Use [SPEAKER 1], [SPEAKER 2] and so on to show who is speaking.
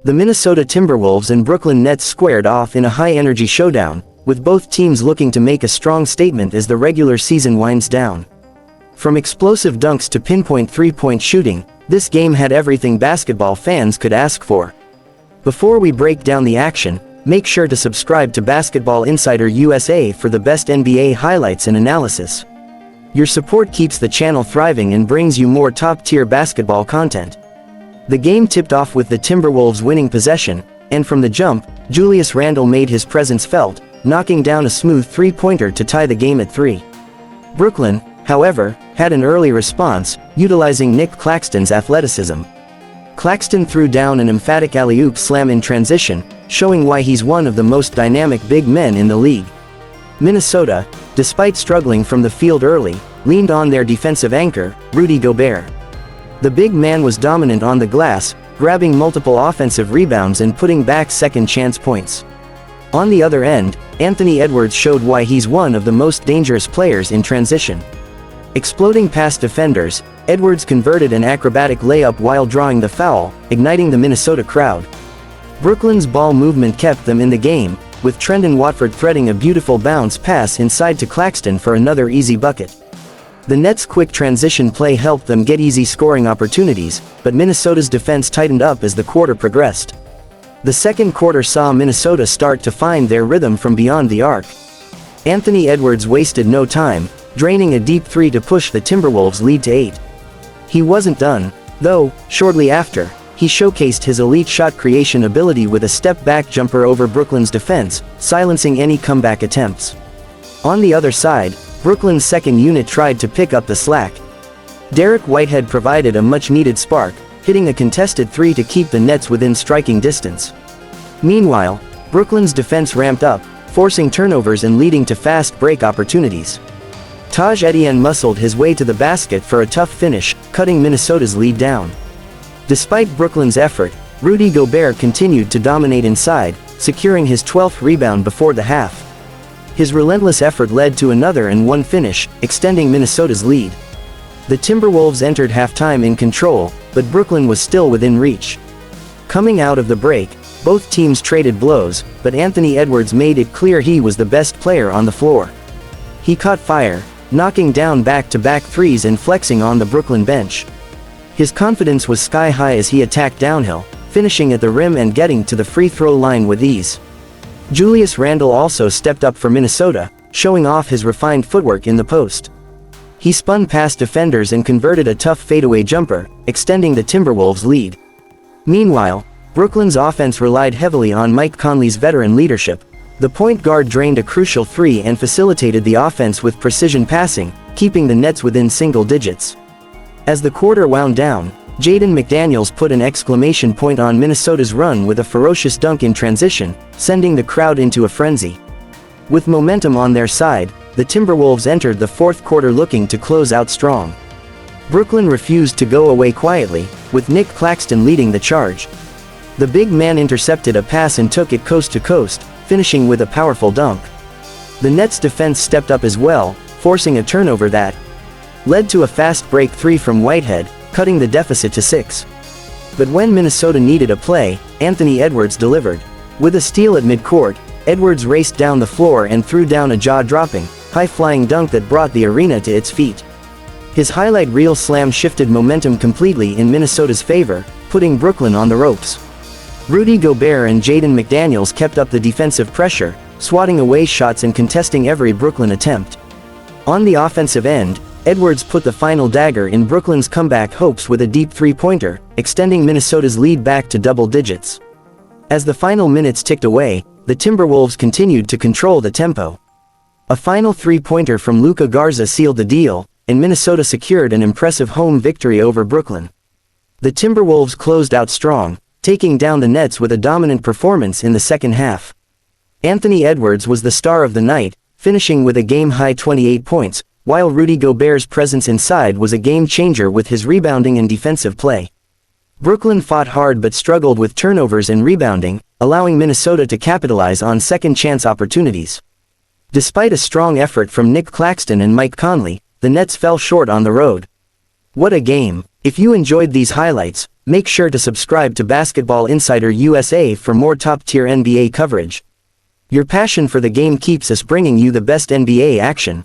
[SPEAKER 1] The Minnesota Timberwolves and Brooklyn Nets squared off in a high-energy showdown, with both teams looking to make a strong statement as the regular season winds down. From explosive dunks to pinpoint three-point shooting, this game had everything basketball fans could ask for. Before we break down the action, make sure to subscribe to Basketball Insider USA for the best NBA highlights and analysis. Your support keeps the channel thriving and brings you more top-tier basketball content. The game tipped off with the Timberwolves winning possession, and from the jump, Julius Randle made his presence felt, knocking down a smooth three-pointer to tie the game at 3. Brooklyn, however, had an early response, utilizing Nic Claxton's athleticism. Claxton threw down an emphatic alley-oop slam in transition, showing why he's one of the most dynamic big men in the league. Minnesota, despite struggling from the field early, leaned on their defensive anchor, Rudy Gobert. The big man was dominant on the glass, grabbing multiple offensive rebounds and putting back second-chance points. On the other end, Anthony Edwards showed why he's one of the most dangerous players in transition. Exploding past defenders, Edwards converted an acrobatic layup while drawing the foul, igniting the Minnesota crowd. Brooklyn's ball movement kept them in the game, with Trendon Watford threading a beautiful bounce pass inside to Claxton for another easy bucket. The Nets' quick transition play helped them get easy scoring opportunities, but Minnesota's defense tightened up as the quarter progressed. The second quarter saw Minnesota start to find their rhythm from beyond the arc. Anthony Edwards wasted no time, draining a deep three to push the Timberwolves' lead to 8. He wasn't done, though. Shortly after, he showcased his elite shot creation ability with a step-back jumper over Brooklyn's defense, silencing any comeback attempts. On the other side, Brooklyn's second unit tried to pick up the slack. Derek Whitehead provided a much-needed spark, hitting a contested three to keep the Nets within striking distance. Meanwhile, Brooklyn's defense ramped up, forcing turnovers and leading to fast break opportunities. Taj Etienne muscled his way to the basket for a tough finish, cutting Minnesota's lead down. Despite Brooklyn's effort, Rudy Gobert continued to dominate inside, securing his 12th rebound before the half. His relentless effort led to another and one finish, extending Minnesota's lead. The Timberwolves entered halftime in control, but Brooklyn was still within reach. Coming out of the break, both teams traded blows, but Anthony Edwards made it clear he was the best player on the floor. He caught fire, knocking down back-to-back threes and flexing on the Brooklyn bench. His confidence was sky-high as he attacked downhill, finishing at the rim and getting to the free throw line with ease. Julius Randle also stepped up for Minnesota, showing off his refined footwork in the post. He spun past defenders and converted a tough fadeaway jumper, extending the Timberwolves' lead. Meanwhile, Brooklyn's offense relied heavily on Mike Conley's veteran leadership. The point guard drained a crucial three and facilitated the offense with precision passing, keeping the Nets within single digits. As the quarter wound down, Jaden McDaniels put an exclamation point on Minnesota's run with a ferocious dunk in transition, sending the crowd into a frenzy. With momentum on their side, the Timberwolves entered the fourth quarter looking to close out strong. Brooklyn refused to go away quietly, with Nic Claxton leading the charge. The big man intercepted a pass and took it coast to coast, finishing with a powerful dunk. The Nets' defense stepped up as well, forcing a turnover that led to a fast break three from Whitehead, cutting the deficit to 6. But when Minnesota needed a play, Anthony Edwards delivered. With a steal at midcourt, Edwards raced down the floor and threw down a jaw-dropping, high-flying dunk that brought the arena to its feet. His highlight reel slam shifted momentum completely in Minnesota's favor, putting Brooklyn on the ropes. Rudy Gobert and Jaden McDaniels kept up the defensive pressure, swatting away shots and contesting every Brooklyn attempt. On the offensive end, Edwards put the final dagger in Brooklyn's comeback hopes with a deep three-pointer, extending Minnesota's lead back to double digits. As the final minutes ticked away, the Timberwolves continued to control the tempo. A final three-pointer from Luka Garza sealed the deal, and Minnesota secured an impressive home victory over Brooklyn. The Timberwolves closed out strong, taking down the Nets with a dominant performance in the second half. Anthony Edwards was the star of the night, finishing with a game-high 28 points, while Rudy Gobert's presence inside was a game-changer with his rebounding and defensive play. Brooklyn fought hard but struggled with turnovers and rebounding, allowing Minnesota to capitalize on second-chance opportunities. Despite a strong effort from Nic Claxton and Mike Conley, the Nets fell short on the road. What a game! If you enjoyed these highlights, Make sure to subscribe to Basketball Insider USA for more top-tier NBA coverage. Your passion for the game keeps us bringing you the best NBA action.